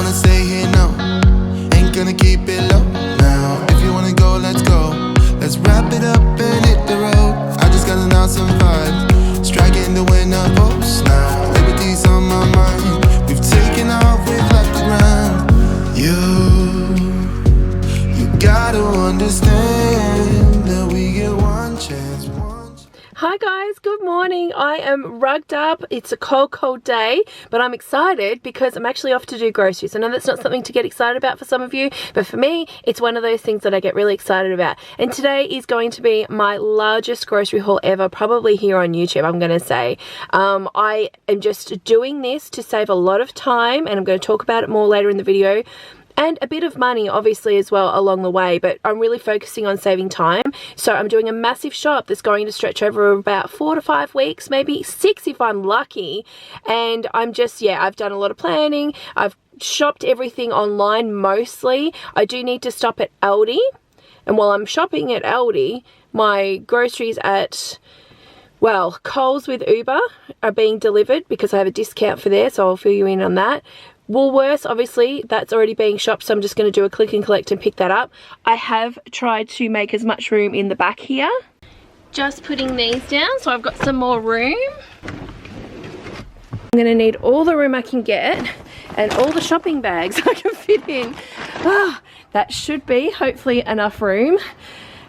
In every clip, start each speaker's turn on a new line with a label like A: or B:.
A: wanna stay here, no. Ain't gonna keep it low now. If you wanna go, let's go. Let's wrap it up and hit the road. I just got an awesome vibe, striking the winner post now. Liberty's on my mind. We've taken off, we've left the ground. You gotta understand that we get one chance.
B: Hi guys, good morning. I am rugged up. It's a cold day, but I'm excited because I'm actually off to do groceries. I know that's not something to get excited about for some of you, but for me, it's one of those things that I get really excited about. And today is going to be my largest grocery haul ever, probably here on YouTube, I'm going to say. I am just doing this to save a lot of time, and I'm going to talk about it more later in the video. And a bit of money, obviously, as well along the way, but I'm really focusing on saving time. So I'm doing a massive shop that's going to stretch over about 4 to 5 weeks, maybe 6 if I'm lucky. And I'm just, yeah, I've done a lot of planning. I've shopped everything online mostly. I do need to stop at Aldi. And while I'm shopping at Aldi, my groceries at, well, Coles with Uber are being delivered because I have a discount for there, so I'll fill you in on that. Woolworths, obviously, that's already being shopped, so I'm just going to do a click and collect and pick that up. I have tried to make as much room in the back here. Just putting these down, so I've got some more room. I'm going to need all the room I can get and all the shopping bags I can fit in. That should be, hopefully, enough room.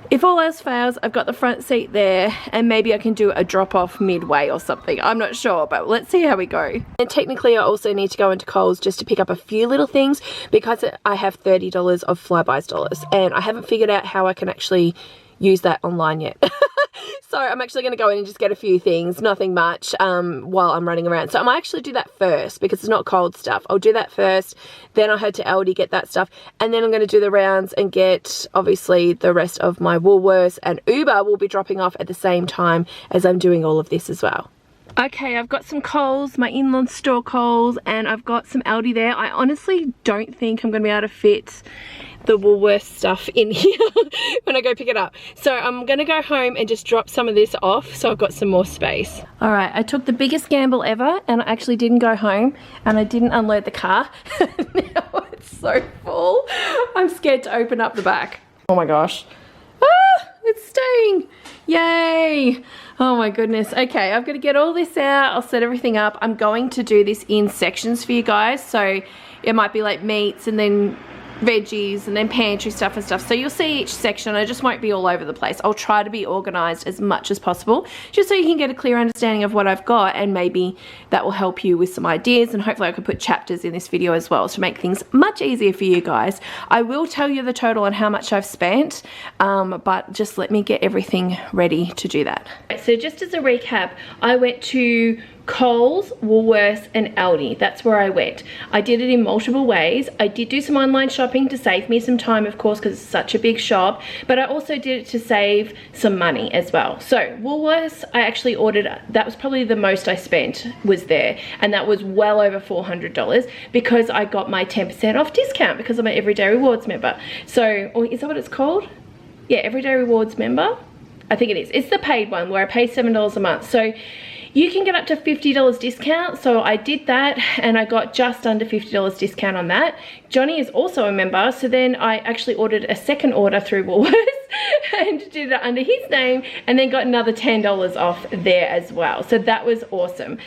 B: If all else fails, I've got the front seat there, and maybe I can do a drop-off midway or something. I'm not sure, but let's see how we go. And technically, I also need to go into Coles just to pick up a few little things because I have $30 of Flybuys dollars, and I haven't figured out how I can actually use that online yet. So I'm actually going to go in and just get a few things, nothing much, while I'm running around. So I might actually do that first because it's not cold stuff. I'll do that first, then I'll head to Aldi, get that stuff, and then I'm going to do the rounds and get, obviously, the rest of my Woolworths, and Uber will be dropping off at the same time as I'm doing all of this as well. Okay, I've got some Coles, my in-law store Coles, and I've got some Aldi there. I honestly don't think I'm going to be able to fit the Woolworths stuff in here when I go pick it up. So I'm going to go home and just drop some of this off so I've got some more space. Alright, I took the biggest gamble ever and I actually didn't go home and I didn't unload the car. Now it's so full. I'm scared to open up the back. Oh my gosh. Ah, it's staying. Yay. Oh my goodness. Okay, I've got to get all this out. I'll set everything up. I'm going to do this in sections for you guys. So it might be like meats and then veggies and then pantry stuff and stuff. So you'll see each section. I just won't be all over the place. I'll try to be organized as much as possible just so you can get a clear understanding of what I've got, and maybe that will help you with some ideas, and hopefully I can put chapters in this video as well to make things much easier for you guys. I will tell you the total on how much I've spent, but just let me get everything ready to do that. So just as a recap, I went to Coles, Woolworths and Aldi. That's where I went. I did it in multiple ways. I did do some online shopping to save me some time, of course, because it's such a big shop, but I also did it to save some money as well. So Woolworths, I actually ordered, that was probably the most I spent was there, and that was well over $400 because I got my 10% off discount because I'm an Everyday Rewards member. So, or is that what it's called? Yeah, Everyday Rewards member. I think it is. It's the paid one where I pay $7 a month. So you can get up to $50 discount, so I did that and I got just under $50 discount on that. Johnny is also a member, so then I actually ordered a second order through Woolworths and did it under his name, and then got another $10 off there as well. So that was awesome.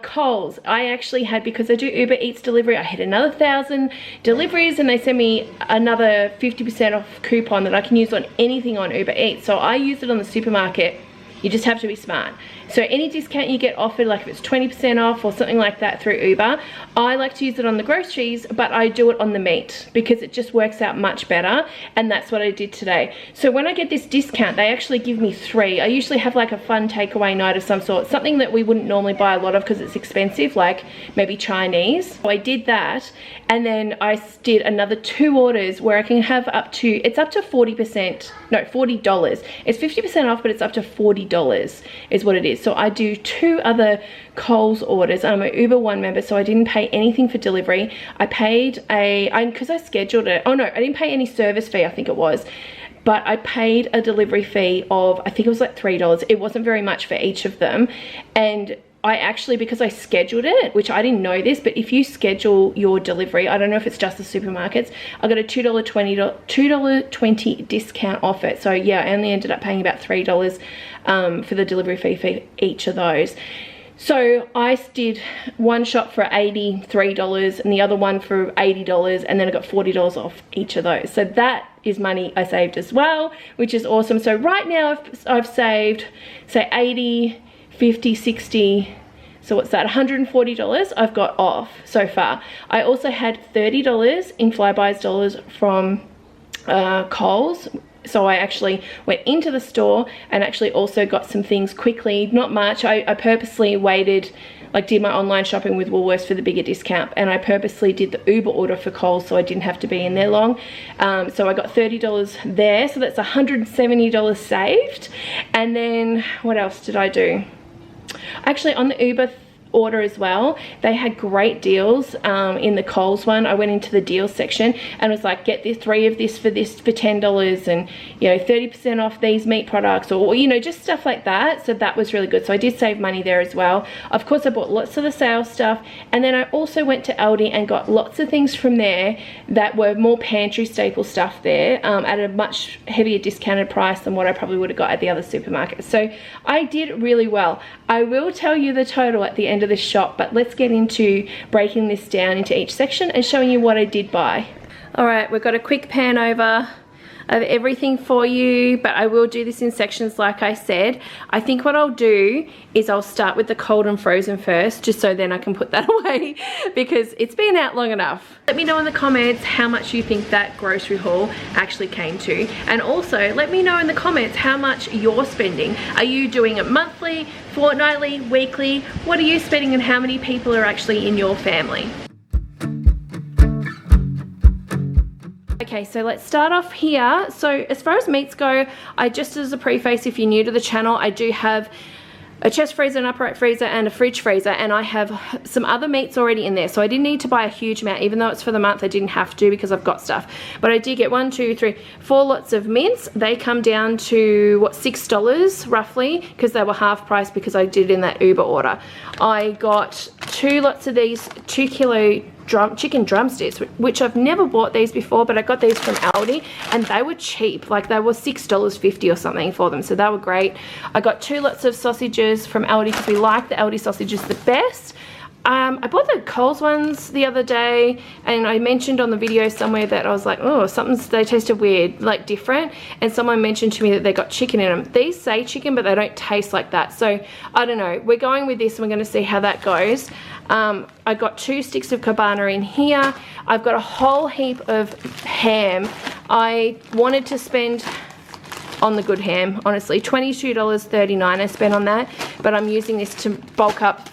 B: Coles, I actually had, because I do Uber Eats delivery, I had another 1,000 deliveries and they sent me another 50% off coupon that I can use on anything on Uber Eats. So I used it on the supermarket. You just have to be smart. So any discount you get offered, like if it's 20% off or something like that through Uber, I like to use it on the groceries, but I do it on the meat because it just works out much better, and that's what I did today. So when I get this discount, they actually give me 3. I usually have like a fun takeaway night of some sort, something that we wouldn't normally buy a lot of because it's expensive, like maybe Chinese. So I did that, and then I did another 2 orders where I can have up to, it's up to 40%, no, $40. It's 50% off, but it's up to $40 is what it is. So I do 2 other Coles orders. I'm an Uber One member, so I didn't pay anything for delivery. I paid because I scheduled it. Oh no, I didn't pay any service fee, I think it was. But I paid a delivery fee of, I think it was like $3. It wasn't very much for each of them. And I actually, because I scheduled it, which I didn't know this, but if you schedule your delivery, I don't know if it's just the supermarkets, I got a $2.20 discount off it. So yeah, I only ended up paying about $3 for the delivery fee for each of those. So I did one shop for $83 and the other one for $80, and then I got $40 off each of those. So that is money I saved as well, which is awesome. So right now I've saved, say, 80, 50, 60, so what's that, $140 I've got off so far. I also had $30 in Flybuys dollars from Coles. So I actually went into the store and actually also got some things quickly, not much. I purposely waited, like did my online shopping with Woolworths for the bigger discount, and I purposely did the Uber order for Coles so I didn't have to be in there long. So I got $30 there, so that's $170 saved. And then what else did I do? Actually, on the Uber order as well, they had great deals in the Coles one. I went into the deals section and was like, get this 3 of this for $10, and you know, 30% off these meat products, or you know, just stuff like that. So that was really good. So I did save money there as well. Of course, I bought lots of the sale stuff, and then I also went to Aldi and got lots of things from there that were more pantry staple stuff there at a much heavier discounted price than what I probably would have got at the other supermarket. So I did really well. I will tell you the total at the end of the shop, but let's get into breaking this down into each section and showing you what I did buy. All right, we've got a quick pan over of everything for you, but I will do this in sections like I said. I think what I'll do is I'll start with the cold and frozen first, just so then I can put that away because it's been out long enough. Let me know in the comments how much you think that grocery haul actually came to, and also let me know in the comments how much you're spending. Are you doing it monthly, fortnightly, weekly? What are you spending, and how many people are actually in your family? Okay, so let's start off here. So as far as meats go, just as a preface, if you're new to the channel, I do have a chest freezer, an upright freezer, and a fridge freezer, and I have some other meats already in there. So I didn't need to buy a huge amount, even though it's for the month. I didn't have to because I've got stuff. But I did get 1, 2, 3, 4 lots of mince. They come down to, what, $6 roughly, because they were half price because I did it in that Uber order. I got 2 lots of these 2 kilo chicken drumsticks, which I've never bought these before, but I got these from Aldi and they were cheap. Like they were $6.50 or something for them, so they were great. I got 2 lots of sausages from Aldi because we like the Aldi sausages the best. I bought the Coles ones the other day, and I mentioned on the video somewhere that I was like, oh, they tasted weird, like different, and someone mentioned to me that they got chicken in them. These say chicken, but they don't taste like that, so I don't know. We're going with this and we're going to see how that goes. I got 2 sticks of cabana in here. I've got a whole heap of ham. I wanted to spend on the good ham, honestly. $22.39 I spent on that, but I'm using this to bulk up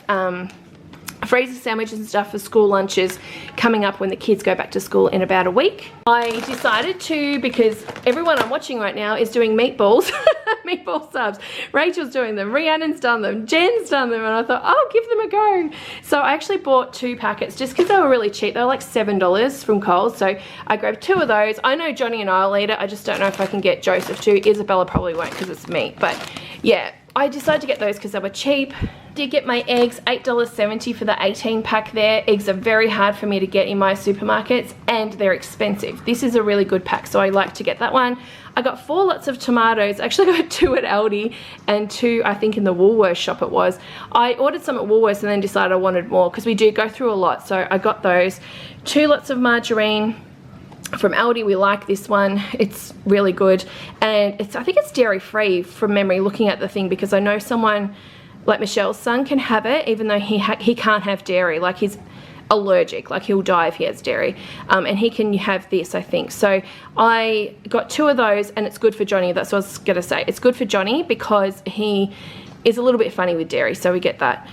B: freezer sandwiches and stuff for school lunches coming up when the kids go back to school in about a week. I decided to, because everyone I'm watching right now is doing meatballs, meatball subs. Rachel's doing them, Rhiannon's done them, Jen's done them, and I thought, oh, give them a go. So I actually bought 2 packets just because they were really cheap. They were like $7 from Coles, so I grabbed 2 of those. I know Johnny and I'll eat it. I just don't know if I can get Joseph to. Isabella probably won't because it's meat, but yeah. I decided to get those because they were cheap. Did get my eggs, $8.70 for the 18 pack there. Eggs are very hard for me to get in my supermarkets and they're expensive. This is a really good pack, so I like to get that one. I got 4 lots of tomatoes. Actually, I got 2 at Aldi and 2, I think, in the Woolworths shop it was. I ordered some at Woolworths and then decided I wanted more because we do go through a lot, so I got those. 2 lots of margarine from Aldi. We like this one. It's really good, and I think it's dairy free from memory looking at the thing, because I know someone like Michelle's son can have it even though he can't have dairy. Like he's allergic, like he'll die if he has dairy, and he can have this, I think. So I got 2 of those, and it's good for Johnny. That's what I was gonna say. It's good for Johnny because he is a little bit funny with dairy, so we get that.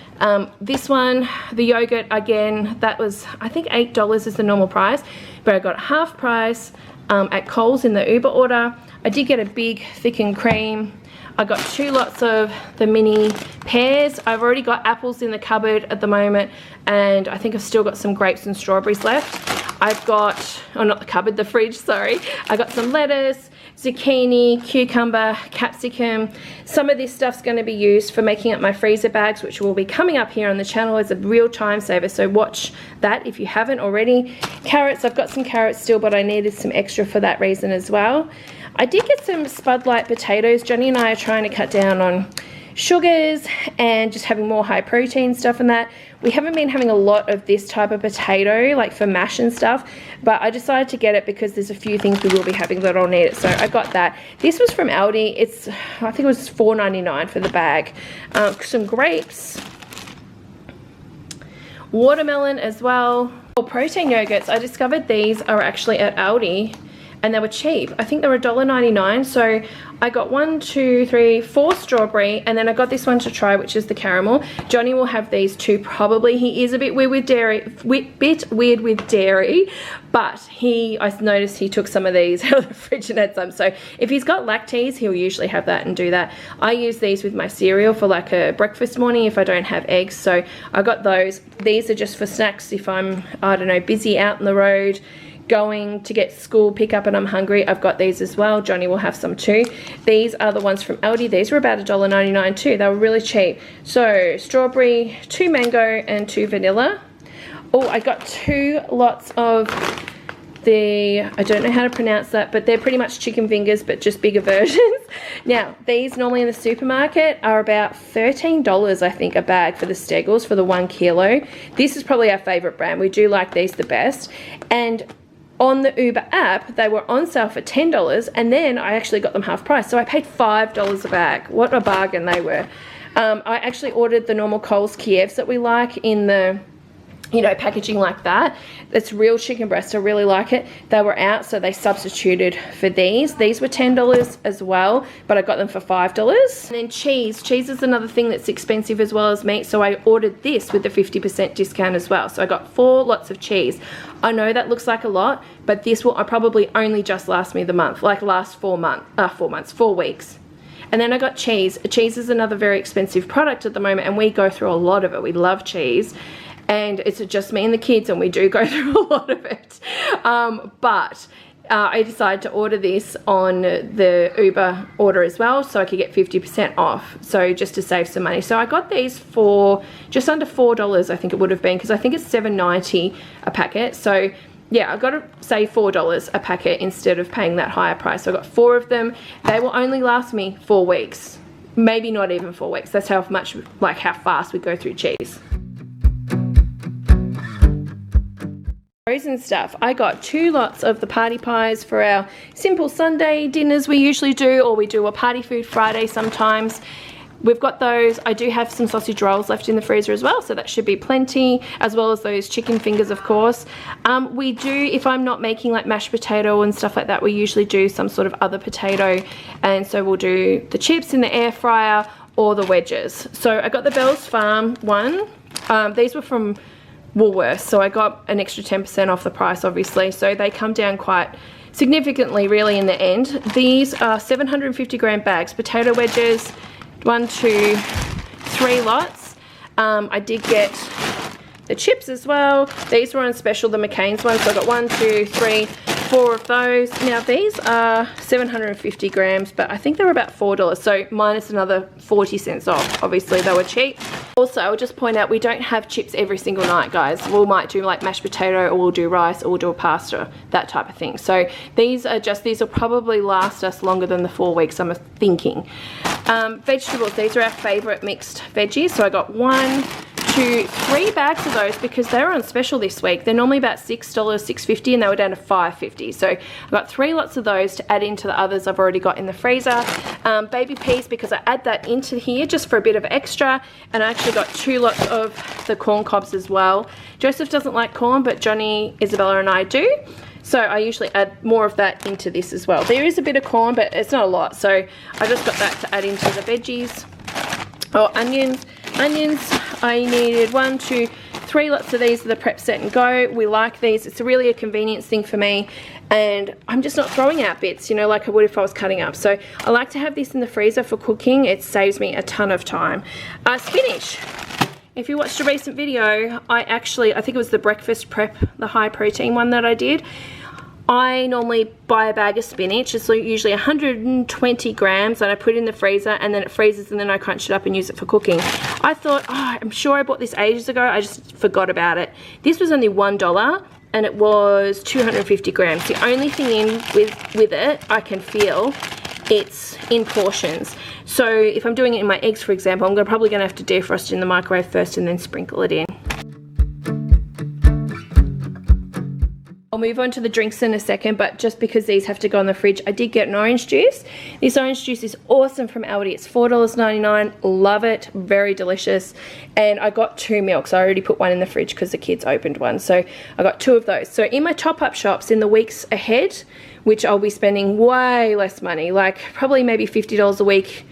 B: This one, the yogurt, again, that was, I think $8 is the normal price, but I got half price at Coles in the Uber order. I did get a big thickened cream. I got 2 lots of the mini pears. I've already got apples in the cupboard at the moment, and I think I've still got some grapes and strawberries left. I've got, oh, not the cupboard, the fridge, sorry. I got some lettuce, zucchini, cucumber, capsicum. Some of this stuff's going to be used for making up my freezer bags, which will be coming up here on the channel as a real time saver, so watch that if you haven't already. Carrots, I've got some carrots still, but I needed some extra for that reason as well. I did get some Spud Light potatoes. Johnny and I are trying to cut down on sugars and just having more high protein stuff and that. We haven't been having a lot of this type of potato, like for mash and stuff, but I decided to get it because there's a few things we will be having that I'll need it, so I got that. This was from Aldi. It's, I think it was $4.99 for the bag. Some grapes, watermelon as well. For protein yogurts, I discovered these are actually at Aldi and they were cheap. I think they were $1.99, so I got 4 strawberry, and then I got this one to try, which is the caramel. Johnny will have these too probably. He is a bit weird with dairy, but I noticed he took some of these out of the fridge and had some, so if he's got lactase, he'll usually have that and do that. I use these with my cereal for like a breakfast morning if I don't have eggs, so I got those. These are just for snacks if I'm, I don't know, busy out on the road, going to get school pickup and I'm hungry. I've got these as well. Johnny will have some too. These are the ones from Aldi. These were about $1.99 too. They were really cheap. So strawberry, 2 mango and 2 vanilla. Oh, I got 2 lots of the, I don't know how to pronounce that, but they're pretty much chicken fingers but just bigger versions. Now these normally in the supermarket are about $13 I think a bag for the Steggles for the 1 kilo. This is probably our favorite brand. We do like these the best, and on the Uber app they were on sale for $10, and then I actually got them half price, so I paid $5 a bag. What a bargain they were. I actually ordered the normal Coles Kievs that we like in the, you know, packaging like that. It's real chicken breast. I really like it. They were out, so they substituted for these. These were $10 as well, but I got them for $5. And then cheese. Cheese is another thing that's expensive as well as meat, so I ordered this with the 50% discount as well. So I got 4 lots of cheese. I know that looks like a lot, but this will probably only just last me the month, like last 4 weeks. And then I got cheese. Cheese is another very expensive product at the moment, and we go through a lot of it. We love cheese. And it's just me and the kids, and we do go through a lot of it. I decided to order this on the Uber order as well, so I could get 50% off, so just to save some money. So I got these for just under $4, I think it would have been, because I think it's $7.90 a packet. So yeah, I got to say $4 a packet instead of paying that higher price. So I got 4 of them. They will only last me 4 weeks, maybe not even 4 weeks. That's how much, like how fast we go through cheese. Frozen stuff. I got 2 lots of the party pies for our simple Sunday dinners we usually do, or we do a party food Friday sometimes. We've got those. I do have some sausage rolls left in the freezer as well, so that should be plenty, as well as those chicken fingers, of course. We do, if I'm not making like mashed potato and stuff like that, we usually do some sort of other potato, and so we'll do the chips in the air fryer or the wedges. So I got the Bell's Farm one. These were from Woolworths, so I got an extra 10% off the price, obviously, so they come down quite significantly really in the end. These are 750 gram bags, potato wedges, 1, 2, 3 lots. I did get the chips as well. These were on special, the McCain's ones, so I got 1, 2, 3, 4 of those. Now these are 750 grams, but I think they were about $4, so minus another 40 cents off. Obviously they were cheap. Also, I'll just point out, we don't have chips every single night, guys. We might do like mashed potato, or we'll do rice, or we'll do a pasta, that type of thing. So these will probably last us longer than the 4 weeks, I'm thinking. Vegetables, these are our favorite mixed veggies. So I got 1, 2, 3 bags of those because they were on special this week. They're normally about $6, $6.50, and they were down to $5.50. So I got 3 lots of those to add into the others I've already got in the freezer. Baby peas, because I add that into here just for a bit of extra, and I actually got 2 lots of the corn cobs as well. Joseph doesn't like corn, but Johnny, Isabella and I do. So I usually add more of that into this as well. There is a bit of corn, but it's not a lot. So I just got that to add into the veggies. Oh, onions. Onions, I needed 1, 2, 3 lots of these are the prep set and go. We like these. It's really a convenience thing for me, and I'm just not throwing out bits, you know, like I would if I was cutting up. So I like to have this in the freezer for cooking. It saves me a ton of time. Spinach. If you watched a recent video, I think it was the breakfast prep, the high protein one that I did. I normally buy a bag of spinach. It's usually 120 grams, and I put it in the freezer, and then it freezes, and then I crunch it up and use it for cooking. I thought, oh, I'm sure I bought this ages ago. I just forgot about it. This was only $1, and it was 250 grams. The only thing in with it, I can feel it's in portions. So if I'm doing it in my eggs, for example, I'm probably going to have to defrost it in the microwave first and then sprinkle it in. I'll move on to the drinks in a second, but just because these have to go in the fridge, I did get an orange juice. This orange juice is awesome from Aldi. It's $4.99. Love it. Very delicious. And I got 2 milks. I already put one in the fridge because the kids opened one. So I got 2 of those. So in my top-up shops in the weeks ahead, which I'll be spending way less money, like probably maybe $50 a week.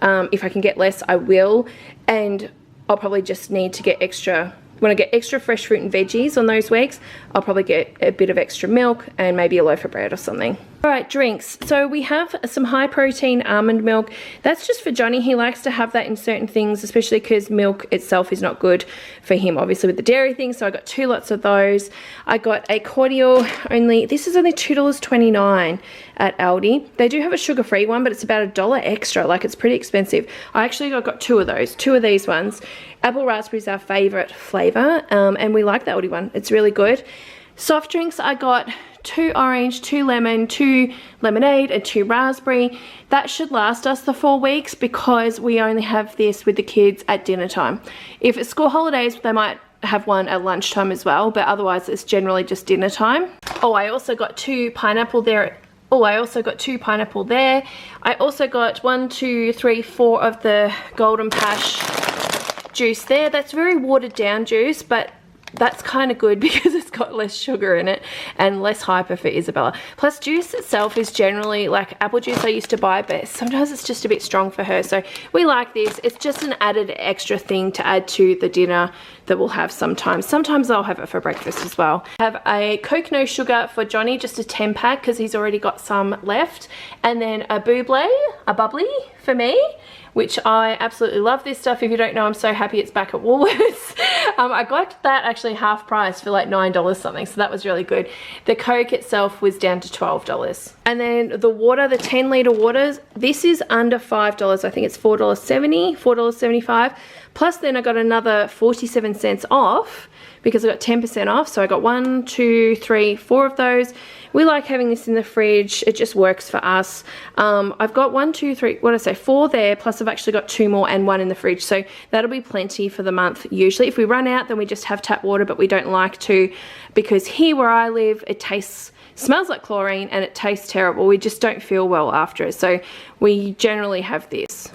B: If I can get less, I will. And I'll probably just need to get extra. When I get extra fresh fruit and veggies on those weeks, I'll probably get a bit of extra milk and maybe a loaf of bread or something. All right, drinks. So we have some high protein almond milk. That's just for Johnny. He likes to have that in certain things, especially because milk itself is not good for him, obviously with the dairy thing. So I got 2 lots of those. I got a cordial only, this is only $2.29 at Aldi. They do have a sugar-free one, but it's about $1 extra. Like, it's pretty expensive. I got 2 of those, 2 of these ones. Apple raspberry is our favorite flavor, and we like the Aldi one. It's really good. Soft drinks, I got 2 orange, 2 lemon, 2 lemonade, and 2 raspberry. That should last us the 4 weeks because we only have this with the kids at dinner time. If it's school holidays, they might have one at lunchtime as well, but otherwise it's generally just dinner time. Oh, I also got 2 pineapple there. I also got 2 pineapple there. I also got 1, 2, 3, 4 of the Golden Pash juice there. That's very watered down juice, but that's kind of good because it's got less sugar in it and less hyper for Isabella. Plus, juice itself is generally, like apple juice I used to buy, but sometimes it's just a bit strong for her. So we like this. It's just an added extra thing to add to the dinner that we'll have sometimes. Sometimes I'll have it for breakfast as well. I have a Coke No Sugar for Johnny, just a 10 pack because he's already got some left. And then a bubbly for me, which I absolutely love this stuff. If you don't know, I'm so happy it's back at Woolworths. I got that actually half price for like $9 something, so that was really good. The Coke itself was down to $12. And then the water, the 10-litre waters, this is under $5. I think it's $4.70, $4.75. Plus then I got another 47 cents off because I got 10% off. So I got 1, 2, 3, 4 of those. We like having this in the fridge. It just works for us. I've got 1, 2, 3, 4 there, plus I've actually got 2 more and 1 in the fridge. So that'll be plenty for the month usually. If we run out, then we just have tap water, but we don't like to because here where I live, it smells like chlorine and it tastes terrible. We just don't feel well after it. So we generally have this.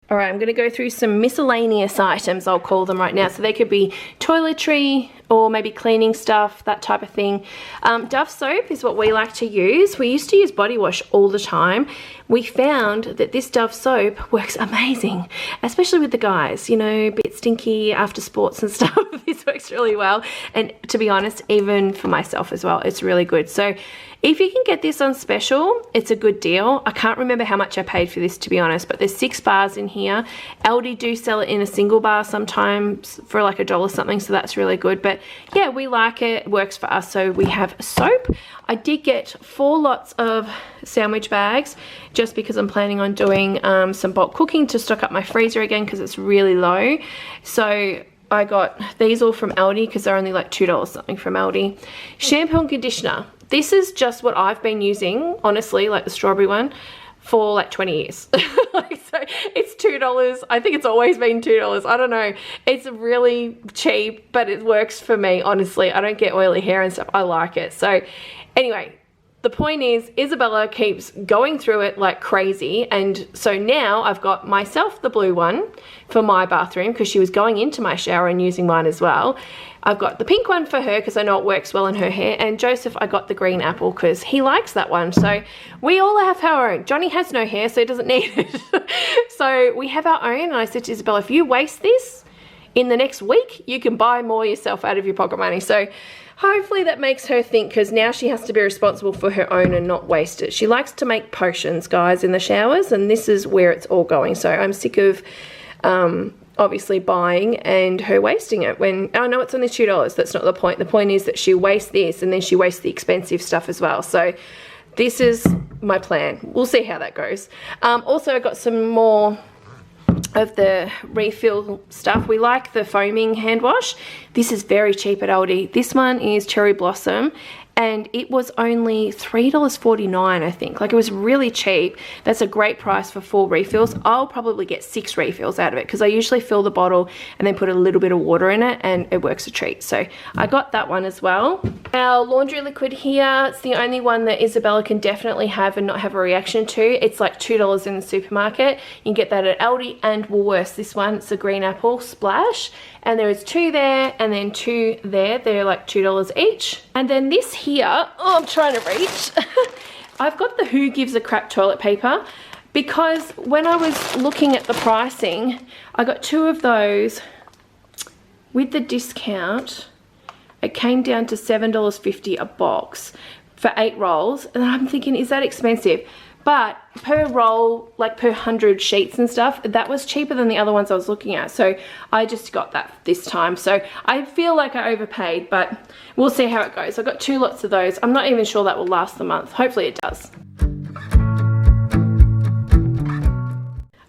B: All right, I'm going to go through some miscellaneous items, I'll call them right now. So they could be toiletry or maybe cleaning stuff, that type of thing. Dove soap is what we like to use. We used to use body wash all the time. We found that this Dove soap works amazing, especially with the guys, you know, a bit stinky after sports and stuff. This works really well. And to be honest, even for myself as well, it's really good. So if you can get this on special, it's a good deal. I can't remember how much I paid for this, to be honest, but there's 6 bars in here. Aldi do sell it in a single bar sometimes for like $1 something, so that's really good. But yeah, we like it. It works for us. So we have soap. I did get 4 lots of sandwich bags just because I'm planning on doing some bulk cooking to stock up my freezer again because it's really low. So I got these all from Aldi because they're only like $2 something from Aldi. Shampoo and conditioner. This is just what I've been using, honestly, like the strawberry one, for like 20 years. So it's $2. I think it's always been $2. I don't know. It's really cheap, but it works for me, honestly. I don't get oily hair and stuff. I like it. So anyway, the point is Isabella keeps going through it like crazy, and so now I've got myself the blue one for my bathroom because she was going into my shower and using mine as well. I've got the pink one for her because I know it works well in her hair, and Joseph, I got the green apple because he likes that one. So we all have our own. Johnny has no hair, so he doesn't need it. So we have our own, and I said to Isabella, if you waste this in the next week, you can buy more yourself out of your pocket money. So hopefully that makes her think, because now she has to be responsible for her own and not waste it. She likes to make potions, guys, in the showers, and this is where it's all going. So I'm sick of obviously buying and her wasting it when I know it's only $2. That's not the point. The point is that she wastes this and then she wastes the expensive stuff as well. So this is my plan. We'll see how that goes. Also, I got some more of the refill stuff. We like the foaming hand wash. This is very cheap at Aldi. This one is Cherry Blossom, and it was only $3.49, I think. Like, it was really cheap. That's a great price for 4 refills. I'll probably get 6 refills out of it because I usually fill the bottle and then put a little bit of water in it, and it works a treat. So I got that one as well. Our laundry liquid here, it's the only one that Isabella can definitely have and not have a reaction to. It's like $2 in the supermarket. You can get that at Aldi and Woolworths. This one, it's a green apple splash. And there is 2 there and then 2 there. They're like $2 each. And then this here, oh, I'm trying to reach. I've got the Who Gives a Crap toilet paper because when I was looking at the pricing, I got 2 of those with the discount. It came down to $7.50 a box for 8 rolls. And I'm thinking, is that expensive? But per roll, like per 100 sheets and stuff, that was cheaper than the other ones I was looking at. So I just got that this time. So I feel like I overpaid, but we'll see how it goes. I've got 2 lots of those. I'm not even sure that will last the month. Hopefully it does.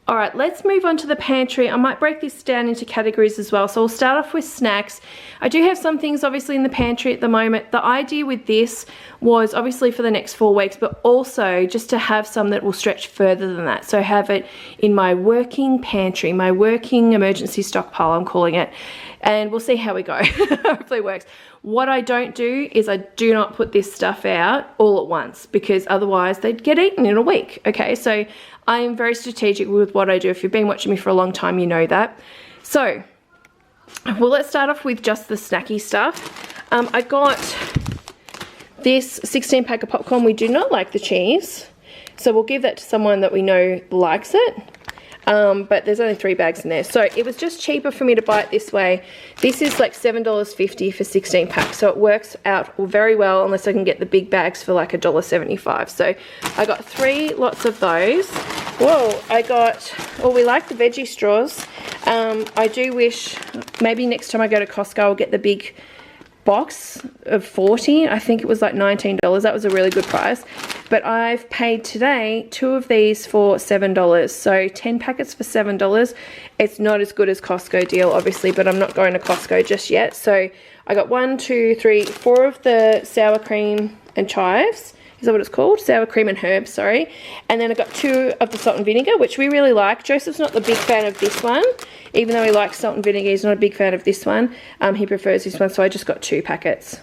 B: All right, let's move on to the pantry. I might break this down into categories as well. So we'll start off with snacks. I do have some things obviously in the pantry at the moment. The idea with this was obviously for the next 4 weeks, but also just to have some that will stretch further than that. So have it in my working pantry, my working emergency stockpile, I'm calling it. And we'll see how we go. Hopefully it works. What I don't do is I do not put this stuff out all at once because otherwise they'd get eaten in a week. Okay, so I am very strategic with what I do. If you've been watching me for a long time, you know that. So, well, let's start off with just the snacky stuff. I got this 16 pack of popcorn. We do not like the cheese, so we'll give that to someone that we know likes it. But there's only 3 bags in there. So it was just cheaper for me to buy it this way. This is like $7.50 for 16 packs. So it works out very well unless I can get the big bags for like $1.75. So I got 3 lots of those. Whoa, I got, well, we like the veggie straws. I do wish maybe next time I go to Costco, I'll get the big box of 40. I think it was like $19. That was a really good price. But I've paid today 2 of these for $7. So 10 packets for $7. It's not as good as Costco deal, obviously, but I'm not going to Costco just yet. So I got 1, 2, 3, 4 of the sour cream and chives. Is that what it's called? Sour cream and herbs, sorry. And then I got 2 of the salt and vinegar, which we really like. Joseph's not the big fan of this one. Even though he likes salt and vinegar, he's not a big fan of this one. He prefers this one, so I just got 2 packets.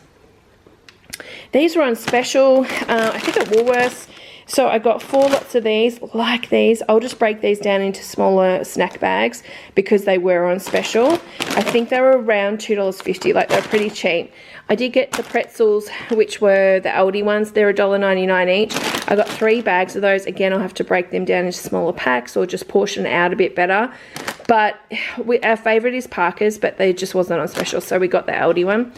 B: These were on special, I think at Woolworths. So I got 4 lots of these, like these. I'll just break these down into smaller snack bags because they were on special. I think they were around $2.50, like they're pretty cheap. I did get the pretzels, which were the Aldi ones. They're $1.99 each. I got 3 bags of those. Again, I'll have to break them down into smaller packs or just portion out a bit better. But our favourite is Parker's, but they just wasn't on special, so we got the Aldi one.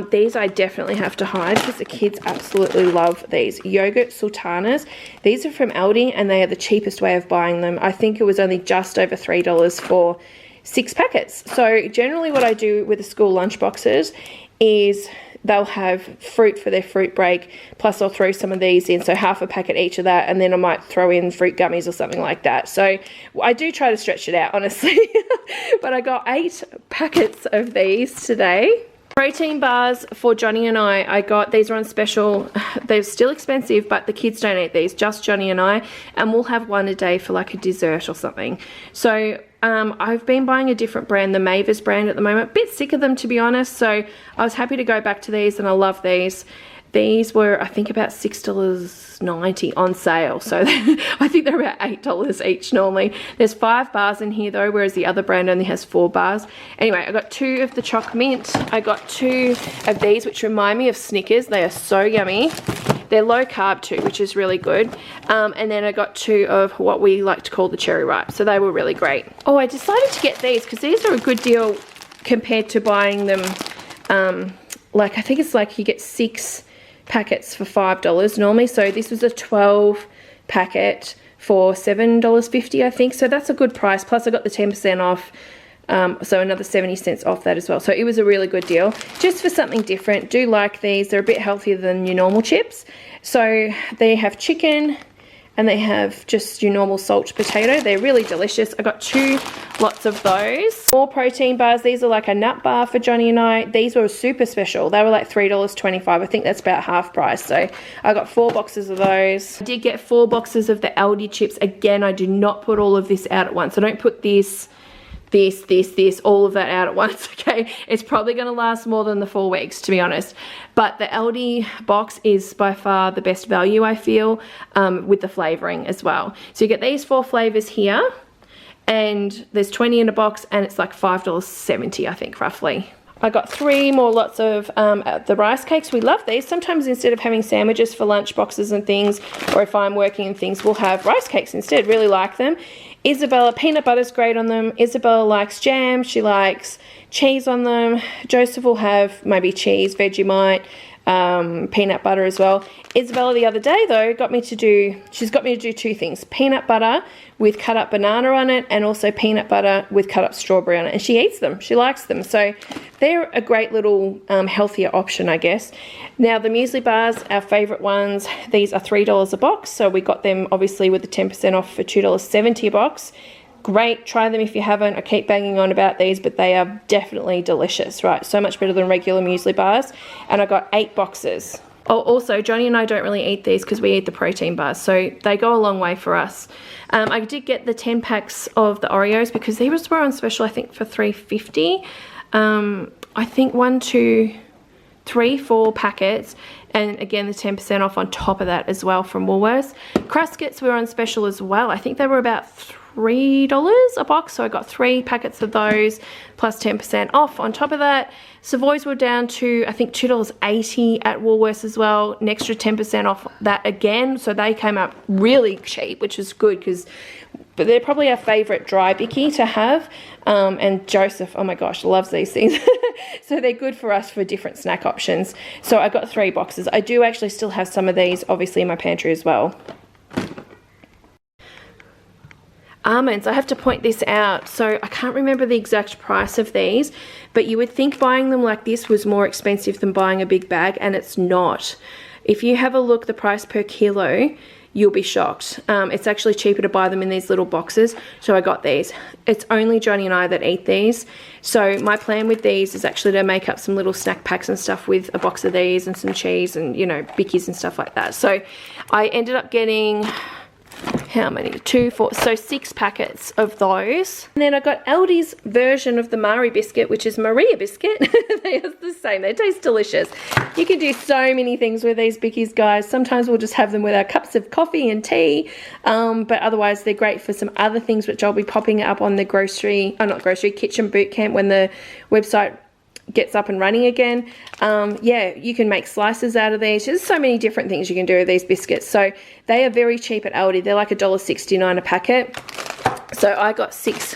B: These I definitely have to hide because the kids absolutely love these. Yogurt sultanas. These are from Aldi, and they are the cheapest way of buying them. I think it was only just over $3 for 6 packets. So generally what I do with the school lunch boxes is they'll have fruit for their fruit break, plus I'll throw some of these in, so half a packet each of that, and then I might throw in fruit gummies or something like that. So I do try to stretch it out, honestly. But I got 8 packets of these today. Protein bars for Johnny and I got, these are on special. They're still expensive, but the kids don't eat these, just Johnny and I, and we'll have one a day for like a dessert or something. So I've been buying a different brand, the Mavis brand at the moment. A bit sick of them, to be honest, so I was happy to go back to these, and I love these. These were, I think, about $6.90 on sale, so I think they're about $8 each normally. There's 5 bars in here though, whereas the other brand only has 4 bars. Anyway, I got 2 of the choc mint. I got 2 of these, which remind me of Snickers. They are so yummy. They're low carb too, which is really good. And then I got 2 of what we like to call the cherry ripe. So they were really great. Oh, I decided to get these because these are a good deal compared to buying them. Like, I think it's like you get 6 packets for $5 normally. So this was a 12 packet for $7.50, I think. So that's a good price. Plus I got the 10% off So another 70 cents off that as well. So it was a really good deal just for something different. Do like these. They're a bit healthier than your normal chips. So they have chicken and they have just your normal salt potato. They're really delicious. I got 2 lots of those. More protein bars. These are like a nut bar for Johnny and I. These were super special. They were like $3.25. I think that's about half price. So I got 4 boxes of those. I did get 4 boxes of the Aldi chips. Again, I do not put all of this out at once. I don't put this, all of that out at once, okay? It's probably going to last more than the 4 weeks, to be honest. But the Aldi box is by far the best value, I feel, with the flavouring as well. So you get these 4 flavours here, and there's 20 in a box, and it's like $5.70, I think, roughly. I got 3 more lots of the rice cakes. We love these. Sometimes instead of having sandwiches for lunch boxes and things, or if I'm working and things, we'll have rice cakes instead. Really like them. Isabella, peanut butter's great on them. Isabella likes jam. She likes cheese on them. Joseph will have maybe cheese, Vegemite, peanut butter as well. Isabella the other day though she's got me to do 2 things: peanut butter with cut up banana on it, and also peanut butter with cut up strawberry on it, and she eats them. She likes them, so they're a great little healthier option, I guess. Now the muesli bars, our favorite ones, these are $3 a box, so we got them obviously with the 10% off for $2.70 a box. Great, try them if you haven't. I keep banging on about these, but they are definitely delicious, right? So much better than regular muesli bars. And I got 8 boxes. Oh, also, Johnny and I don't really eat these because we eat the protein bars, so they go a long way for us. I did get the 10 packs of the Oreos because these were on special, I think, for $3.50. I think 1, 2, 3, 4 packets, and again the 10% off on top of that as well from Woolworths. Cruskets were on special as well. I think they were about $3 a box, so I got 3 packets of those plus 10% off on top of that. Savoys were down to I think $2.80 at Woolworths as well, an extra 10% off that again, so they came up really cheap, which is good but they're probably our favourite dry bicky to have. And Joseph, oh my gosh, loves these things. So they're good for us for different snack options. So I got 3 boxes. I do actually still have some of these obviously in my pantry as well. Almonds, I have to point this out. So I can't remember the exact price of these, but you would think buying them like this was more expensive than buying a big bag, and it's not. If you have a look, the price per kilo, you'll be shocked. It's actually cheaper to buy them in these little boxes, so I got these. It's only Johnny and I that eat these, so my plan with these is actually to make up some little snack packs and stuff with a box of these and some cheese and, you know, bickies and stuff like that. So I ended up getting, how many? 2, 4, so 6 packets of those. And then I got Aldi's version of the Marie biscuit, which is Maria biscuit. They are the same. They taste delicious. You can do so many things with these bickies, guys. Sometimes we'll just have them with our cups of coffee and tea, but otherwise they're great for some other things, which I'll be popping up on the kitchen boot camp when the website gets up and running again. Yeah, you can make slices out of these. There's so many different things you can do with these biscuits. So they are very cheap at Aldi. They're like $1.69 a packet. So I got 6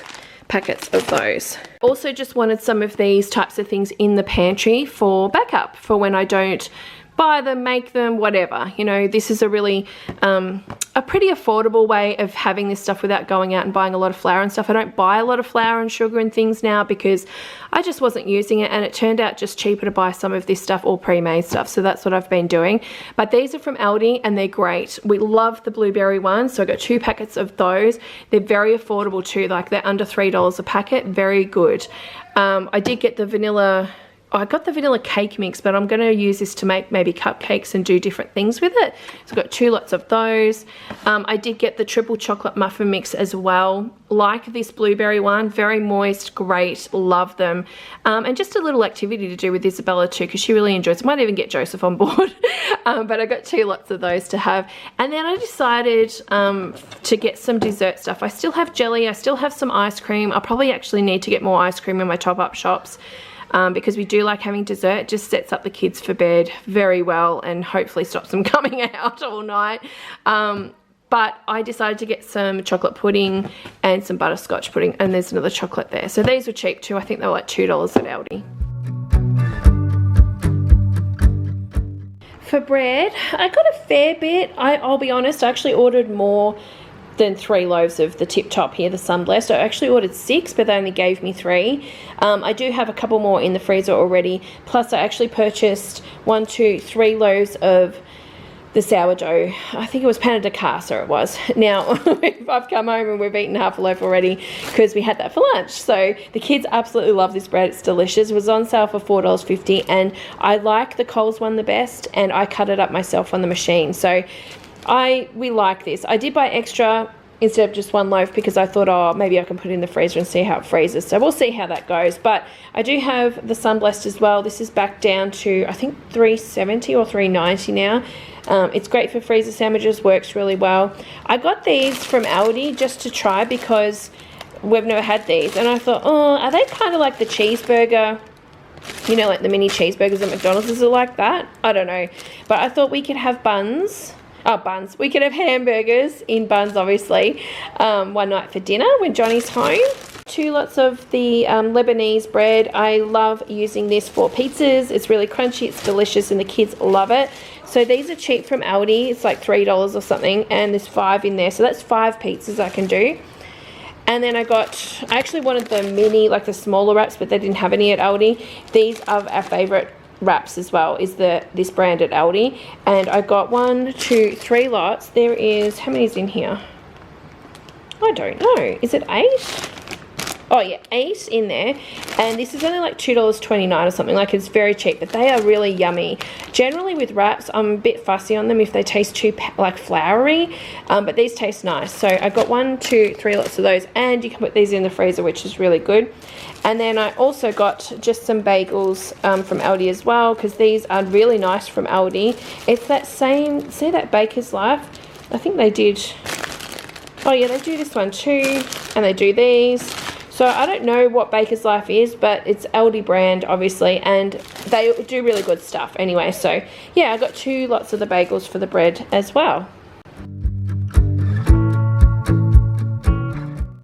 B: packets of those. Also just wanted some of these types of things in the pantry for backup, for when I don't buy them, make them, whatever. You know, this is a really a pretty affordable way of having this stuff without going out and buying a lot of flour and stuff. I don't buy a lot of flour and sugar and things now because I just wasn't using it, and it turned out just cheaper to buy some of this stuff, all pre-made stuff. So that's what I've been doing. But these are from Aldi and they're great. We love the blueberry ones, so I got 2 packets of those. They're very affordable too, like they're under $3 a packet. Very good. I did get the vanilla, I got the vanilla cake mix, but I'm going to use this to make maybe cupcakes and do different things with it. So I've got 2 lots of those. I did get the triple chocolate muffin mix as well. Like this blueberry one, very moist, great, love them. And just a little activity to do with Isabella too, because she really enjoys it. Might even get Joseph on board. But I got 2 lots of those to have. And then I decided to get some dessert stuff. I still have jelly, I still have some ice cream. I'll probably actually need to get more ice cream in my top-up shops. Because we do like having dessert. It just sets up the kids for bed very well and hopefully stops them coming out all night. But I decided to get some chocolate pudding and some butterscotch pudding, and there's another chocolate there. So these were cheap too. I think they were like $2 at Aldi. For bread, I got a fair bit. I'll be honest, I actually ordered more than 3 loaves of the Tip Top here, the Sunblessed. I actually ordered 6, but they only gave me 3. I do have a couple more in the freezer already. Plus, I actually purchased 1, 2, 3 loaves of the sourdough. I think it was Panna de Casa it was. Now, I've come home and we've eaten half a loaf already because we had that for lunch. So the kids absolutely love this bread. It's delicious. It was on sale for $4.50, and I like the Coles one the best, and I cut it up myself on the machine. So we like this. I did buy extra instead of just 1 loaf because I thought, oh, maybe I can put it in the freezer and see how it freezes. So we'll see how that goes. But I do have the Sunblessed as well. This is back down to, I think, $3.70 or $3.90 now. It's great for freezer sandwiches, works really well. I got these from Aldi just to try because we've never had these. And I thought, oh, are they kind of like the cheeseburger, you know, like the mini cheeseburgers at McDonald's? Is it like that? I don't know. But I thought we could have buns. We could have hamburgers in buns, obviously, one night for dinner when Johnny's home. 2 lots of the Lebanese bread. I love using this for pizzas. It's really crunchy, it's delicious, and the kids love it. So these are cheap from Aldi. It's like $3 or something, and there's 5 in there. So that's 5 pizzas I can do. And then I actually wanted the mini, like the smaller wraps, but they didn't have any at Aldi. These are our favourite wraps as well, is this brand at Aldi. And I got 1, 2, 3 lots. There is, how many is in here? I don't know. Is it 8? Oh yeah, 8 in there, and this is only like $2.29 or something. Like, it's very cheap, but they are really yummy. Generally with wraps, I'm a bit fussy on them if they taste too like floury, but these taste nice. So I got 1, 2, 3 lots of those, and you can put these in the freezer, which is really good. And then I also got just some bagels from Aldi as well, because these are really nice from Aldi. It's that same, see that Baker's Life? I think they did, oh yeah, they do this one too, and they do these. So I don't know what Baker's Life is, but it's Aldi brand, obviously, and they do really good stuff anyway. So yeah, I got 2 lots of the bagels for the bread as well.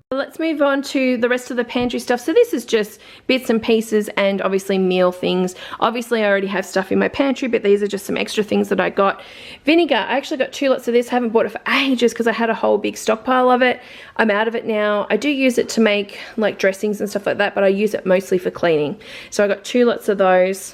B: Let's move on to the rest of the pantry stuff. So this is just bits and pieces and obviously meal things. Obviously I already have stuff in my pantry, but these are just some extra things that I got. Vinegar, I actually got 2 lots of this. I haven't bought it for ages because I had a whole big stockpile of it. I'm out of it now. I do use it to make like dressings and stuff like that, but I use it mostly for cleaning. So I got 2 lots of those.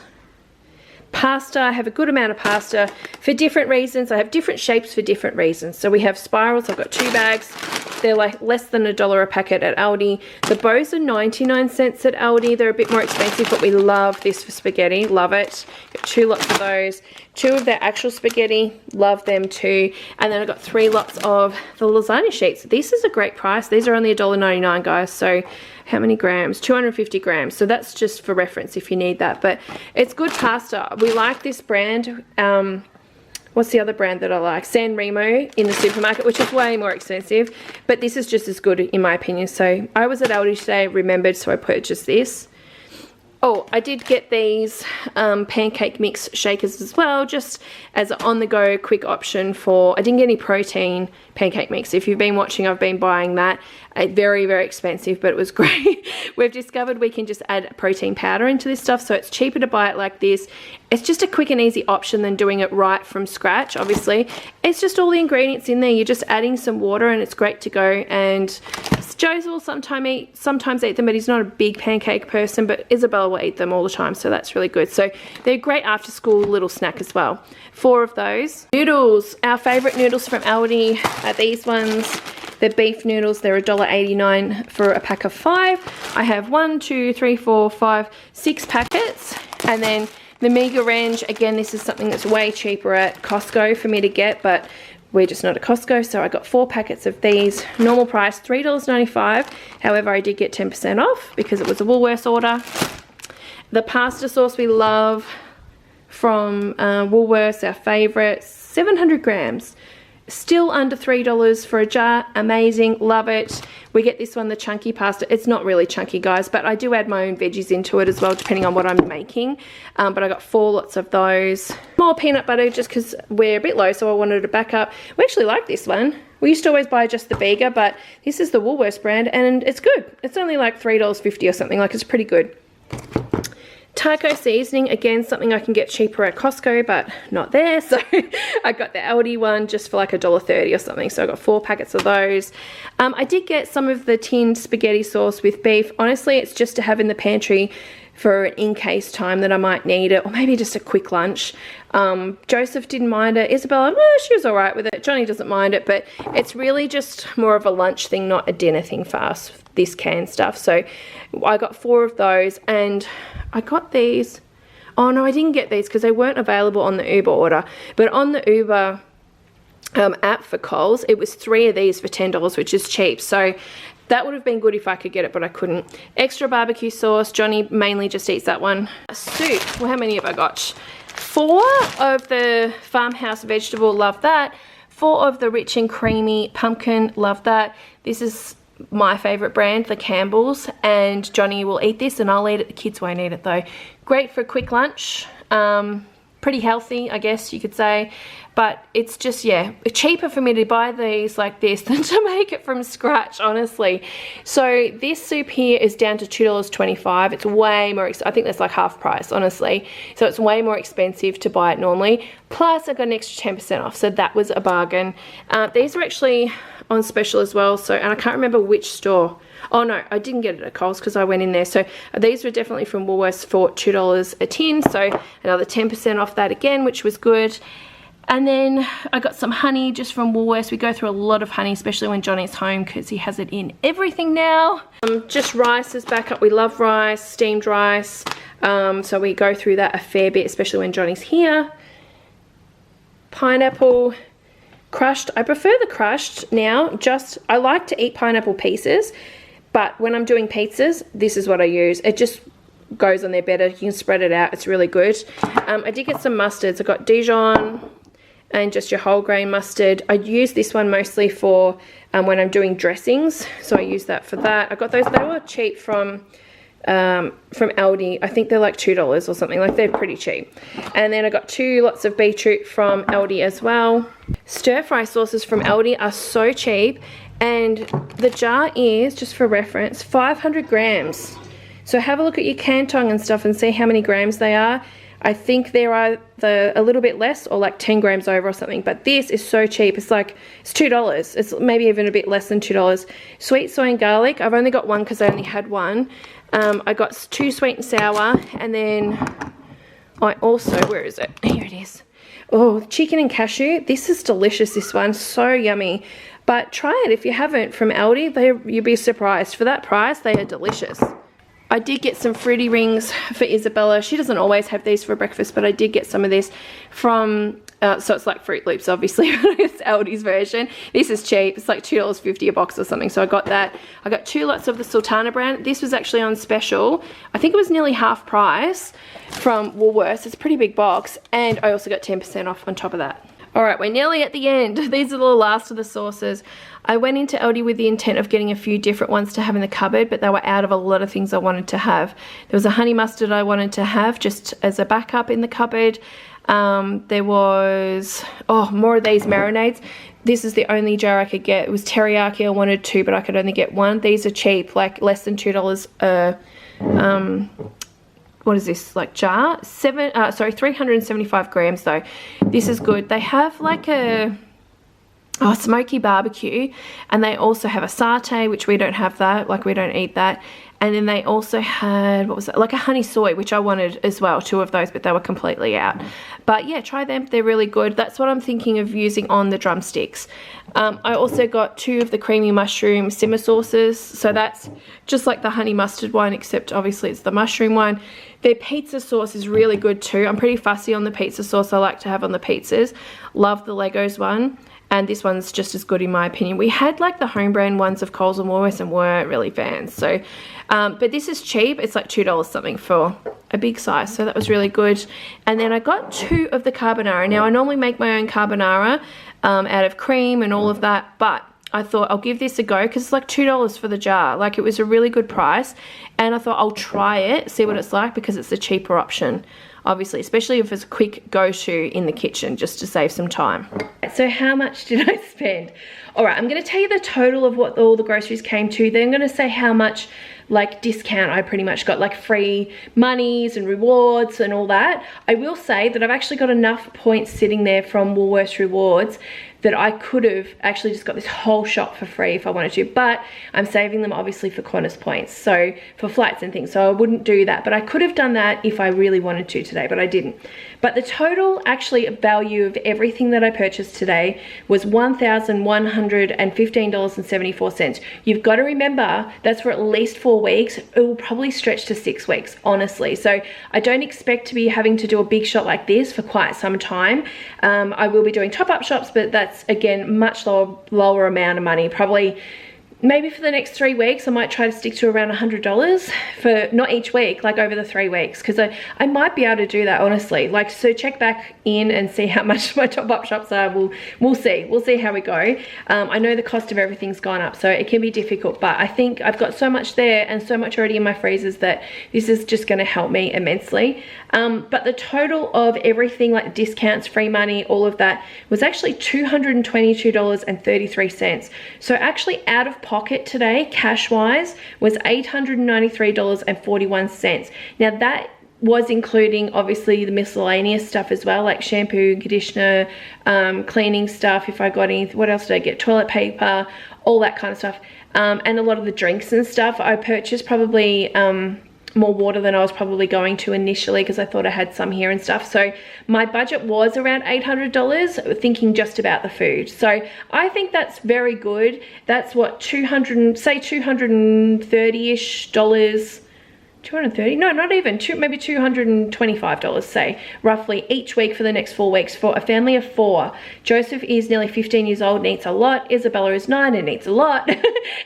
B: Pasta, I have a good amount of pasta for different reasons. I have different shapes for different reasons. So we have spirals, I've got 2 bags. They're like less than $1 a packet at Aldi. The bows are 99 cents at Aldi. They're a bit more expensive, but we love this for spaghetti. Love it. Got 2 lots of those. 2 of their actual spaghetti. Love them too. And then I got 3 lots of the lasagna sheets. This is a great price. These are only $1.99, guys. So how many grams? 250 grams. So that's just for reference if you need that. But it's good pasta. We like this brand. What's the other brand that I like? San Remo in the supermarket, which is way more expensive. But this is just as good in my opinion. So I was at Aldi today, remembered, so I purchased this. Oh, I did get these pancake mix shakers as well, just as an on-the-go quick option for, I didn't get any protein pancake mix. If you've been watching, I've been buying that. Very, very expensive, but it was great. We've discovered we can just add protein powder into this stuff, so it's cheaper to buy it like this. It's just a quick and easy option than doing it right from scratch, obviously. It's just all the ingredients in there. You're just adding some water and it's great to go. And Joseph will sometimes eat them, but he's not a big pancake person, but Isabella will eat them all the time, so that's really good. So they're a great after school little snack as well. 4 of those. Noodles, our favorite noodles from Aldi are these ones. They're beef noodles. They're $1.89 for a pack of 5. I have 1, 2, 3, 4, 5, 6 packets. And then the Mega Range, again, this is something that's way cheaper at Costco for me to get, but we're just not at Costco, so I got 4 packets of these. Normal price, $3.95. However, I did get 10% off because it was a Woolworths order. The pasta sauce we love from Woolworths, our favourite, 700 grams. Still under $3 for a jar. Amazing, love it. We get this one, the chunky pasta. It's not really chunky, guys, but I do add my own veggies into it as well, depending on what I'm making. But I got 4 lots of those. More peanut butter, just because we're a bit low, so I wanted to back up. We actually like this one. We used to always buy just the Bega, but this is the Woolworths brand, and it's good. It's only like $3.50 or something. Like, it's pretty good. Taco seasoning, again, something I can get cheaper at Costco, but not there. So I got the Aldi one just for like $1.30 or something. So I got 4 packets of those. I did get some of the tinned spaghetti sauce with beef. Honestly, it's just to have in the pantry for an in-case time that I might need it, or maybe just a quick lunch. Joseph didn't mind it. Isabella, she was all right with it. Johnny doesn't mind it, but it's really just more of a lunch thing, not a dinner thing for us, this canned stuff. So I got 4 of those, and I got these. Oh no, I didn't get these because they weren't available on the Uber order, but on the Uber app for Coles, it was 3 of these for $10, which is cheap. So that would have been good if I could get it, but I couldn't. Extra barbecue sauce. Johnny mainly just eats that one. Soup. Well, how many have I got? 4 of the farmhouse vegetable. Love that. 4 of the rich and creamy pumpkin. Love that. This is my favorite brand, the Campbell's, and Johnny will eat this and I'll eat it. The kids won't eat it though. Great for a quick lunch. Pretty healthy, I guess you could say, but it's just, yeah, cheaper for me to buy these like this than to make it from scratch, honestly. So this soup here is down to $2.25. It's way more, I think that's like half price, honestly. So it's way more expensive to buy it normally. Plus I got an extra 10% off, so that was a bargain. These were actually on special as well, so, and I can't remember which store. Oh no, I didn't get it at Coles because I went in there. So these were definitely from Woolworths for $2 a tin, so another 10% off that again, which was good. And then I got some honey just from Woolworths. We go through a lot of honey, especially when Johnny's home, because he has it in everything now. Just rice is back up. We love rice, steamed rice. So we go through that a fair bit, especially when Johnny's here. Pineapple. Crushed. I prefer the crushed now. I like to eat pineapple pieces, but when I'm doing pizzas, this is what I use. It just goes on there better. You can spread it out. It's really good. I did get some mustards. I got Dijon and just your whole grain mustard. I use this one mostly for when I'm doing dressings, so I use that for that. I got those. They were cheap from Aldi. I think they're like $2 or something. Like, they're pretty cheap. And then I got 2 lots of beetroot from Aldi as well. Stir fry sauces from Aldi are so cheap, and the jar is, just for reference, 500 grams. So have a look at your Canton and stuff and see how many grams they are. I think there are a little bit less, or like 10 grams over or something, but this is so cheap. It's like, it's $2. It's maybe even a bit less than $2. Sweet soy and garlic. I've only got one because I only had one. I got 2 sweet and sour, and then I also, where is it? Here it is. Oh, chicken and cashew. This is delicious, this one. So yummy. But try it if you haven't from Aldi. You'll be surprised. For that price, they are delicious. I did get some fruity rings for Isabella. She doesn't always have these for breakfast, but I did get some of this from, so it's like Fruit Loops, obviously. It's Aldi's version. This is cheap. It's like $2.50 a box or something, so I got that. I got 2 lots of the Sultana brand. This was actually on special. I think it was nearly half price from Woolworths. It's a pretty big box, and I also got 10% off on top of that. All right, we're nearly at the end. These are the last of the sauces. I went into Aldi with the intent of getting a few different ones to have in the cupboard, but they were out of a lot of things I wanted to have. There was a honey mustard I wanted to have just as a backup in the cupboard. There was, more of these marinades. This is the only jar I could get. It was teriyaki. I wanted 2, but I could only get 1. These are cheap, like less than $2 what is this, like jar? 375 grams though. This is good. They have like a smoky barbecue, and they also have a satay, which we don't have that, like we don't eat that. And then they also had, what was that, like a honey soy, which I wanted as well, 2 of those, but they were completely out. But yeah, try them. They're really good. That's what I'm thinking of using on the drumsticks. I also got 2 of the creamy mushroom simmer sauces. So that's just like the honey mustard one, except obviously it's the mushroom one. Their pizza sauce is really good too. I'm pretty fussy on the pizza sauce I like to have on the pizzas. Love the Legos one. And this one's just as good in my opinion. We had like the home brand ones of Coles and Woolworths and weren't really fans. So, but this is cheap. It's like $2 something for a big size. So that was really good. And then I got 2 of the carbonara. Now I normally make my own carbonara out of cream and all of that. But I thought I'll give this a go because it's like $2 for the jar. Like, it was a really good price. And I thought I'll try it, see what it's like, because it's a cheaper option. Obviously, especially if it's a quick go-to in the kitchen, just to save some time. So how much did I spend? All right, I'm going to tell you the total of what all the groceries came to. Then I'm going to say how much like discount. I pretty much got like free monies and rewards and all that. I will say that I've actually got enough points sitting there from Woolworths rewards that I could have actually just got this whole shop for free if I wanted to, but I'm saving them obviously for Qantas points, so for flights and things, so I wouldn't do that, but I could have done that if I really wanted to today, but I didn't. But the total actually value of everything that I purchased today was $1,115.74. You've got to remember that's for at least 4 weeks. It will probably stretch to 6 weeks, honestly. So I don't expect to be having to do a big shop like this for quite some time. I will be doing top-up shops, but that's again much lower amount of money. Probably maybe for the next 3 weeks I might try to stick to around $100 for, not each week, like over the 3 weeks, because I might be able to do that, honestly. Like, so check back in and see how much my top-up shops are. We'll see how we go. I know the cost of everything's gone up, so it can be difficult, but I think I've got so much there and so much already in my freezers that this is just going to help me immensely. But the total of everything, like discounts, free money, all of that, was actually $222.33. So actually out of pocket today, cash wise, was $893.41. Now that was including obviously the miscellaneous stuff as well, like shampoo, conditioner, cleaning stuff, if I got any, what else did I get, toilet paper, all that kind of stuff, and a lot of the drinks and stuff. I purchased probably more water than I was probably going to initially, because I thought I had some here and stuff. So my budget was around $800, thinking just about the food. So I think that's very good. That's what, $230-ish, 230, no, not even, maybe $225, say, roughly each week for the next 4 weeks for a family of 4. Joseph is nearly 15 years old and eats a lot. Isabella is 9 and eats a lot.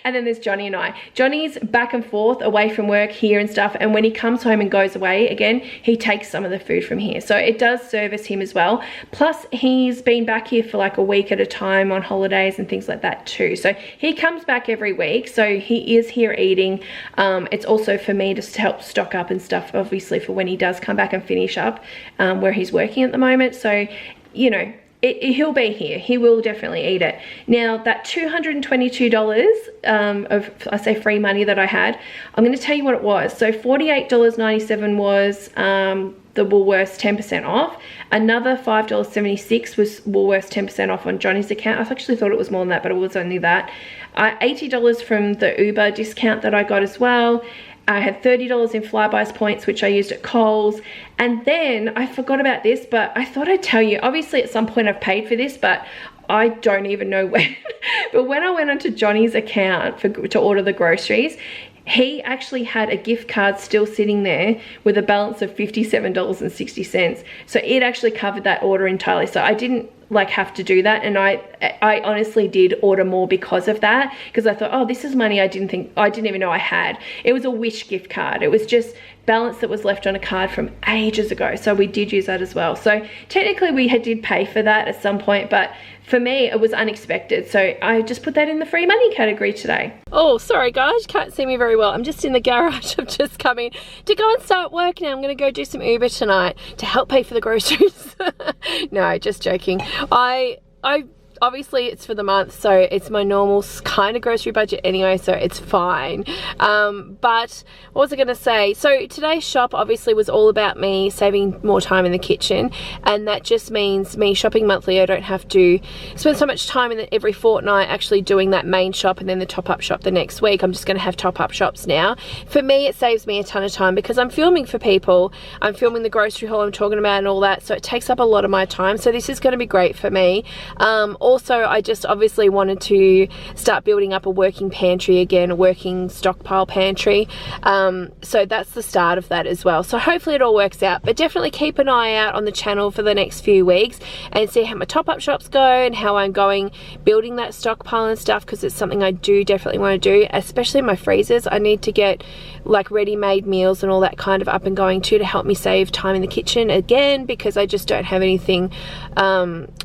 B: And then there's Johnny and I. Johnny's back and forth away from work here and stuff, and when he comes home and goes away again, he takes some of the food from here. So it does service him as well. Plus he's been back here for like a week at a time on holidays and things like that too. So he comes back every week, so he is here eating. It's also for me to help stock up and stuff, obviously, for when he does come back and finish up where he's working at the moment. So, you know, he'll be here. He will definitely eat it. Now, that $222 of, I say, free money that I had, I'm going to tell you what it was. So $48.97 was the Woolworths 10% off. Another $5.76 was Woolworths 10% off on Johnny's account. I actually thought it was more than that, but it was only that. $80 from the Uber discount that I got as well. I had $30 in Flybuys points, which I used at Coles. And then I forgot about this, but I thought I'd tell you. Obviously, at some point I've paid for this, but I don't even know when. But when I went onto Johnny's account to order the groceries, he actually had a gift card still sitting there with a balance of $57.60. So it actually covered that order entirely. So I didn't like have to do that, and I honestly did order more because of that, because I thought, oh, this is money I didn't even know I had. It was a Wish gift card. It was just balance that was left on a card from ages ago, so we did use that as well. So technically we did pay for that at some point, but for me it was unexpected, so I just put that in the free money category today. Oh, sorry guys, you can't see me very well. I'm just in the garage. I've just come in to go and start work now. I'm gonna go do some Uber tonight to help pay for the groceries. No, just joking. I obviously it's for the month, so it's my normal kind of grocery budget anyway, so it's fine. But what was I gonna say? So today's shop obviously was all about me saving more time in the kitchen, and that just means me shopping monthly. I don't have to spend so much time in every fortnight actually doing that main shop and then the top-up shop the next week. I'm just gonna have top-up shops now. For me, it saves me a ton of time because I'm filming for people. I'm filming the grocery haul I'm talking about and all that, so it takes up a lot of my time. So this is gonna be great for me. Also, I just obviously wanted to start building up a working pantry again, a working stockpile pantry. So that's the start of that as well. So hopefully it all works out, but definitely keep an eye out on the channel for the next few weeks and see how my top-up shops go and how I'm going building that stockpile and stuff, because it's something I do definitely want to do, especially my freezers. I need to get like ready-made meals and all that kind of up and going too, to help me save time in the kitchen again, because I just don't have anything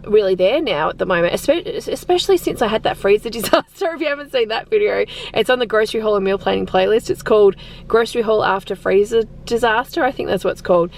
B: really there now at the moment, especially since I had that freezer disaster. If you haven't seen that video, it's on the grocery haul and meal planning playlist. It's called Grocery Haul After Freezer Disaster, I think that's what it's called.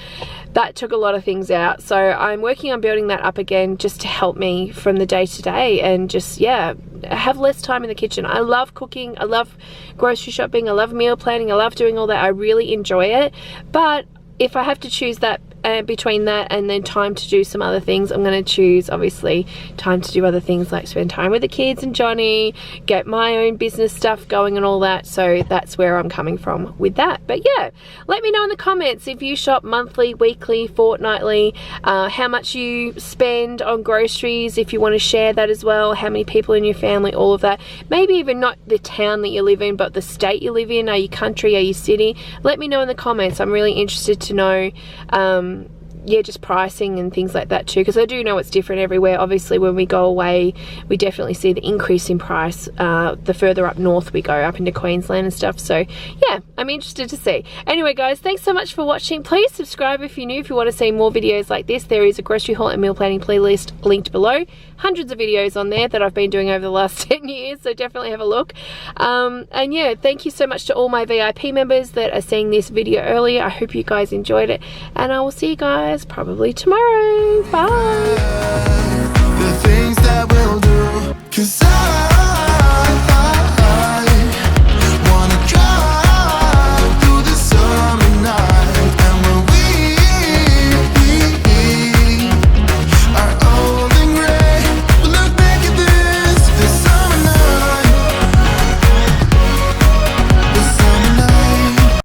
B: That took a lot of things out, so I'm working on building that up again just to help me from the day to day, and just, yeah, have less time in the kitchen. I love cooking, I love grocery shopping, I love meal planning, I love doing all that. I really enjoy it, but if I have to choose that between that and then time to do some other things, I'm going to choose obviously time to do other things like spend time with the kids and Johnny, get my own business stuff going and all that. So that's where I'm coming from with that. But yeah, let me know in the comments if you shop monthly, weekly, fortnightly, how much you spend on groceries, if you want to share that as well, how many people in your family, all of that. Maybe even not the town that you live in, but the state you live in. Are you country, are you city? Let me know in the comments. I'm really interested to know yeah, just pricing and things like that too, because I do know it's different everywhere. Obviously when we go away, we definitely see the increase in price the further up north we go, up into Queensland and stuff. So yeah, I'm interested to see. Anyway guys, thanks so much for watching. Please subscribe if you're new, if you want to see more videos like this. There is a grocery haul and meal planning playlist linked below. Hundreds of videos on there that I've been doing over the last 10 years, so definitely have a look. And yeah, thank you so much to all my VIP members that are seeing this video earlier. I hope you guys enjoyed it, and I will see you guys probably tomorrow. Bye.
A: The things that we'll do, 'cause I